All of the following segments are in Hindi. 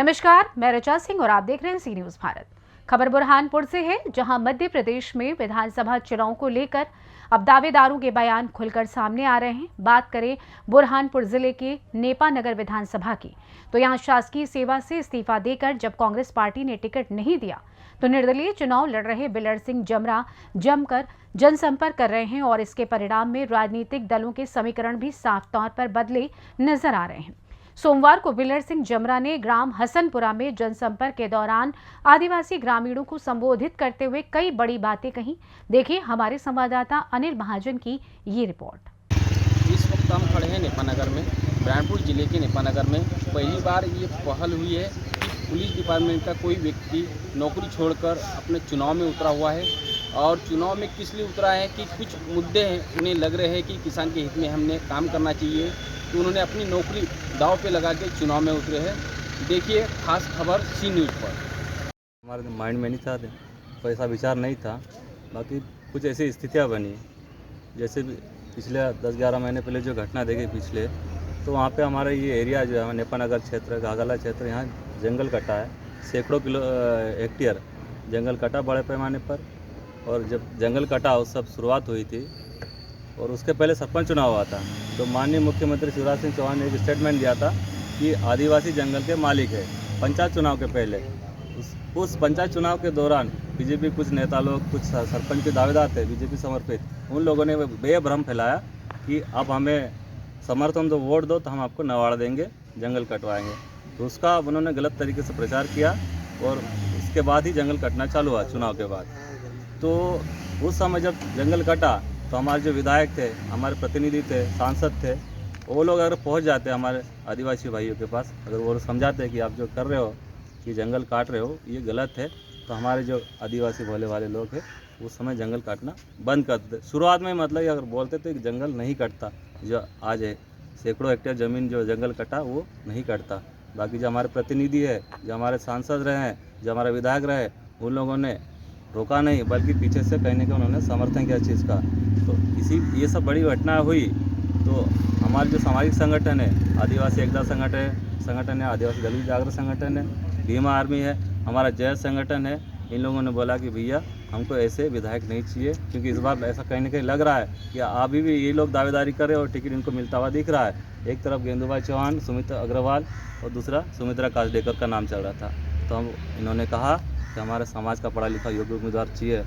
नमस्कार, मैं ऋचा सिंह और आप देख रहे हैं सी न्यूज भारत। खबर बुरहानपुर से है, जहां मध्य प्रदेश में विधानसभा चुनाव को लेकर अब दावेदारों के बयान खुलकर सामने आ रहे हैं। बात करें बुरहानपुर जिले के नेपानगर विधानसभा की, तो यहां शासकीय सेवा से इस्तीफा देकर जब कांग्रेस पार्टी ने टिकट नहीं दिया तो निर्दलीय चुनाव लड़ रहे बिलर सिंह जमरा जमकर जनसंपर्क कर रहे हैं और इसके परिणाम में राजनीतिक दलों के समीकरण भी साफ तौर पर बदले नजर आ रहे हैं। सोमवार को बिलर सिंह जमरा ने ग्राम हसनपुरा में जनसंपर्क के दौरान आदिवासी ग्रामीणों को संबोधित करते हुए कई बड़ी बातें कही। देखिए हमारे संवाददाता अनिल महाजन की ये रिपोर्ट। इस वक्त हम खड़े हैं नेपानगर में, बुरहानपुर जिले के नेपानगर में। पहली बार ये पहल हुई है कि पुलिस डिपार्टमेंट का कोई व्यक्ति नौकरी छोड़कर अपने चुनाव में उतरा हुआ है। और चुनाव में किस लिए उतरा है कि कुछ मुद्दे हैं, उन्हें लग रहे हैं कि किसान के हित में हमने काम करना चाहिए, तो उन्होंने अपनी नौकरी दांव पे लगा के चुनाव में उतरे हैं। देखिए खास खबर सी न्यूज़ पर। हमारे माइंड में नहीं था, पैसा विचार नहीं था, बाकी कुछ ऐसी स्थितियाँ बनी जैसे पिछले 10-11 महीने पहले जो घटना देखी पिछले, तो वहाँ पे हमारा ये एरिया जो है नेपानगर क्षेत्र, घाघला क्षेत्र, यहाँ जंगल कटा है, सैकड़ों हेक्टेयर जंगल कटा बड़े पैमाने पर। और जब जंगल कटा उस सब शुरुआत हुई थी और उसके पहले सरपंच चुनाव हुआ था, तो माननीय मुख्यमंत्री शिवराज सिंह चौहान ने एक स्टेटमेंट दिया था कि आदिवासी जंगल के मालिक है। पंचायत चुनाव के पहले उस पंचायत चुनाव के दौरान बीजेपी कुछ नेता लोग, कुछ सरपंच के दावेदार थे बीजेपी समर्पित, उन लोगों ने बेभ्रम फैलाया कि अब हमें समर्थन दो, वोट दो तो हम आपको नवाड़ देंगे, जंगल कटवाएंगे। तो उसका उन्होंने गलत तरीके से प्रचार किया और उसके बाद ही जंगल कटना चालू हुआ चुनाव के बाद। तो उस समय जब जंगल कटा तो हमारे जो विधायक थे, हमारे प्रतिनिधि थे, सांसद थे, वो लोग अगर पहुंच जाते हमारे आदिवासी भाइयों के पास, अगर वो समझाते कि आप जो कर रहे हो कि जंगल काट रहे हो ये गलत है, तो हमारे जो आदिवासी भोले वाले लोग हैं उस समय जंगल काटना बंद कर देते। शुरुआत में मतलब अगर बोलते थे कि जंगल नहीं कटता, जो आज है सैकड़ों हेक्टेयर ज़मीन जो जंगल कटा वो नहीं कटता। बाकी जो हमारे प्रतिनिधि है, जो हमारे सांसद रहे हैं, जो हमारे विधायक रहे, उन लोगों ने रोका नहीं, बल्कि पीछे से कहने के उन्होंने समर्थन किया चीज़ का। तो ये सब बड़ी घटना हुई तो हमारे जो सामाजिक संगठन है, आदिवासी एकता संगठन है, आदिवासी दलित जागरण संगठन है, भीमा आर्मी है, हमारा जय संगठन है, इन लोगों ने बोला कि भैया हमको ऐसे विधायक नहीं चाहिए, क्योंकि इस बार ऐसा कहीं ना कहीं लग रहा है कि अभी भी ये लोग दावेदारी कर रहे हैं और टिकट इनको मिलता हुआ दिख रहा है। एक तरफ गेंदूभाई चौहान, सुमित्रा अग्रवाल और दूसरा सुमित्रा काजडेकर का नाम चल रहा था। तो इन्होंने कहा कि हमारे समाज का पढ़ा लिखा योग्य उम्मीदवार चाहिए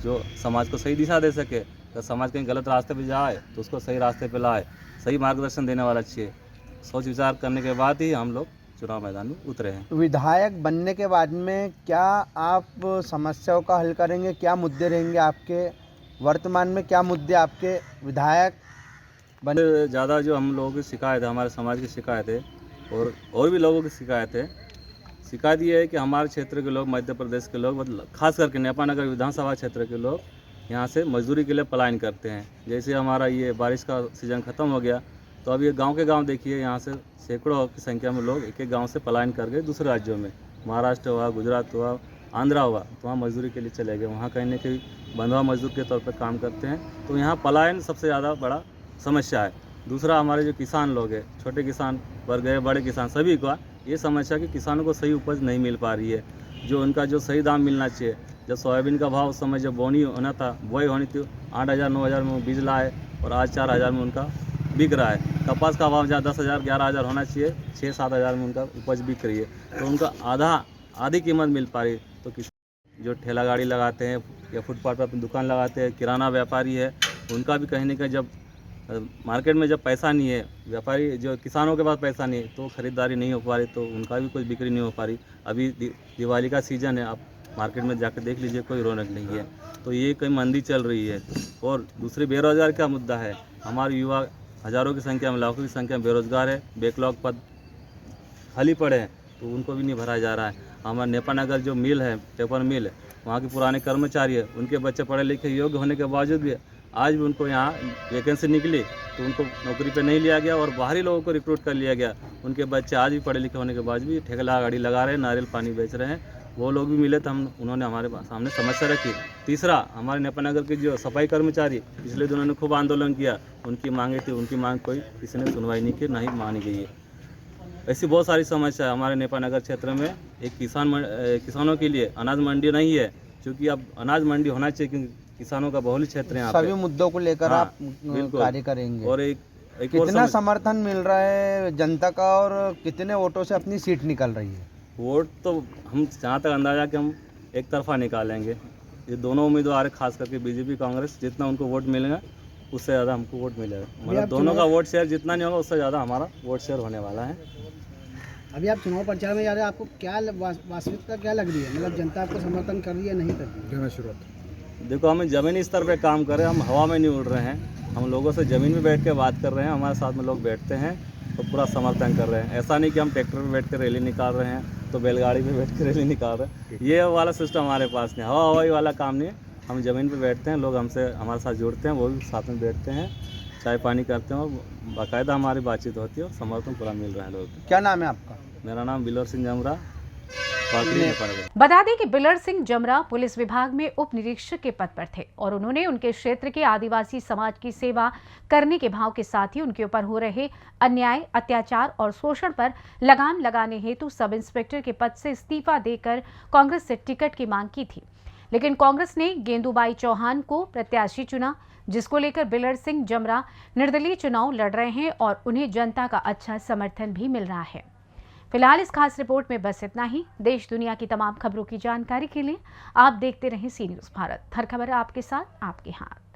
जो समाज को सही दिशा दे सके। तो समाज कहीं गलत रास्ते पे जाए तो उसको सही रास्ते पे लाए, सही मार्गदर्शन देने वाला चाहिए। सोच विचार करने के बाद ही हम लोग चुनाव मैदान में उतरे हैं। विधायक बनने के बाद में क्या आप समस्याओं का हल करेंगे? क्या मुद्दे रहेंगे आपके? वर्तमान में क्या मुद्दे आपके विधायक बने? ज़्यादा जो हम लोगों की शिकायत है, हमारे समाज की शिकायत है और भी लोगों की शिकायत है। शिकायत ये है कि हमारे क्षेत्र के लोग, मध्य प्रदेश के लोग, मतलब खास करके नेपानगर विधानसभा क्षेत्र के लोग यहाँ से मजदूरी के लिए पलायन करते हैं। जैसे हमारा ये बारिश का सीज़न ख़त्म हो गया तो अब ये गांव के गांव देखिए, यहाँ से सैकड़ों की संख्या में लोग एक एक गांव से पलायन कर गए दूसरे राज्यों में, महाराष्ट्र हुआ, गुजरात हुआ, आंध्रा हुआ, तो वहाँ मजदूरी के लिए चले गए। वहाँ कहीं ना कहीं बंधुआ मजदूर के तौर पर काम करते हैं। तो यहाँ पलायन सबसे ज़्यादा बड़ा समस्या है। दूसरा हमारे जो किसान लोग हैं, छोटे किसान वर्ग है, बड़े किसान, सभी का ये समस्या कि किसानों को सही उपज नहीं मिल पा रही है, जो उनका जो सही दाम मिलना चाहिए। जब सोयाबीन का भाव उस समय जब बोनी होना था, बुआई होनी थी, 8,000-9,000 में बीज लाए और आज 4,000 में उनका बिक रहा है। कपास का भाव जहाँ 10,000-11,000 होना चाहिए, 6-7,000 में उनका उपज बिक रही है। तो उनका आधी कीमत मिल पा रही। तो किसान जो ठेला गाड़ी लगाते हैं या फुटपाथ पर अपनी दुकान लगाते हैं, किराना व्यापारी है, उनका भी कहीं ना कहीं जब मार्केट में जब पैसा नहीं है, व्यापारी जो किसानों के पास पैसा नहीं है तो खरीदारी नहीं हो पा रही, तो उनका भी कोई बिक्री नहीं हो पा रही। अभी दिवाली का सीज़न है, आप मार्केट में जाकर देख लीजिए, कोई रौनक नहीं है। तो ये कहीं मंदी चल रही है। और दूसरे बेरोजगार का मुद्दा है, हमारे युवा हज़ारों की संख्या में, लाखों की संख्या में बेरोजगार है, बैकलॉग पद खाली पड़े हैं, तो उनको भी नहीं भरा जा रहा है। हमारा नेपानगर जो मिल है, पेपर मिल है, वहाँ के पुराने कर्मचारी है, उनके बच्चे पढ़े लिखे योग्य होने के बावजूद भी आज भी उनको यहाँ वैकेंसी निकली तो उनको नौकरी पे नहीं लिया गया और बाहरी लोगों को रिक्रूट कर लिया गया। उनके बच्चे आज भी पढ़े लिखे होने के बाद भी ठेला गाड़ी लगा रहे हैं, नारियल पानी बेच रहे हैं। वो लोग भी मिले तो उन्होंने हमारे सामने समस्या रखी। तीसरा, हमारे नेपानगर के जो सफाई कर्मचारी पिछले दिनों ने खूब आंदोलन किया, उनकी मांगे थी, उनकी मांग कोई किसी ने सुनवाई नहीं की, ना ही मानी गई है। ऐसी बहुत सारी समस्या है हमारे नेपाल नगर क्षेत्र में। एक किसानों के लिए अनाज मंडी नहीं है, क्योंकि अब अनाज मंडी होना चाहिए, क्योंकि किसानों का बहुल क्षेत्र है यहाँ सभी पे। मुद्दों को लेकर हाँ, आप बिल्कुल। कार्य करेंगे। और एक और कितना समर्थन मिल रहा है जनता का और कितने वोटों से अपनी सीट निकल रही है? वोट तो हम जहाँ तक अंदाजा कि हम एक तरफा निकालेंगे। ये दोनों उम्मीदवार खास करके बीजेपी कांग्रेस, जितना उनको वोट मिलेगा उससे ज़्यादा हमको वोट मिलेगा। मतलब दोनों का वोट शेयर जितना नहीं होगा उससे ज़्यादा हमारा वोट शेयर होने वाला है। अभी आप चुनाव प्रचार में जा रहे हैं, आपको क्या वास्तविकता क्या लग रही है? मतलब जनता आपको समर्थन कर रही है, नहीं कर रही है? देखो, हमें ज़मीनी स्तर पे काम कर रहे हैं, हम हवा में नहीं उड़ रहे हैं। हम लोगों से ज़मीन में बैठ के बात कर रहे हैं, हमारे साथ में लोग बैठते हैं तो पूरा समर्थन कर रहे हैं। ऐसा नहीं कि हम ट्रैक्टर पे बैठ कर रैली निकाल रहे हैं तो बैलगाड़ी पे बैठ कर रैली निकाल रहे हैं। ये वाला सिस्टम हमारे पास नहीं, हवाई वाला काम नहीं है। हम ज़मीन पे बैठते हैं, लोग हमसे हमारे साथ जुड़ते हैं, वो भी साथ में बैठते हैं, चाय पानी करते हैं और बाकायदा हमारी बातचीत होती है और समर्थन पूरा मिल रहा है लोगों को। क्या नाम है आपका? मेरा नाम बिलोर सिंह जमरा, पाकड़ी नेपाल। बता दें कि बिलर सिंह जमरा पुलिस विभाग में उप निरीक्षक के पद पर थे और उन्होंने उनके क्षेत्र के आदिवासी समाज की सेवा करने के भाव के साथ ही उनके ऊपर हो रहे अन्याय, अत्याचार और शोषण पर लगाम लगाने हेतु सब इंस्पेक्टर के पद से इस्तीफा देकर कांग्रेस से टिकट की मांग की थी। लेकिन कांग्रेस ने गेंदूबाई चौहान को प्रत्याशी चुना, जिसको लेकर बिलर सिंह जमरा निर्दलीय चुनाव लड़ रहे हैं और उन्हें जनता का अच्छा समर्थन भी मिल रहा है। फिलहाल इस खास रिपोर्ट में बस इतना ही। देश दुनिया की तमाम खबरों की जानकारी के लिए आप देखते रहें सी न्यूज़ भारत। हर खबर आपके साथ, आपके हाथ।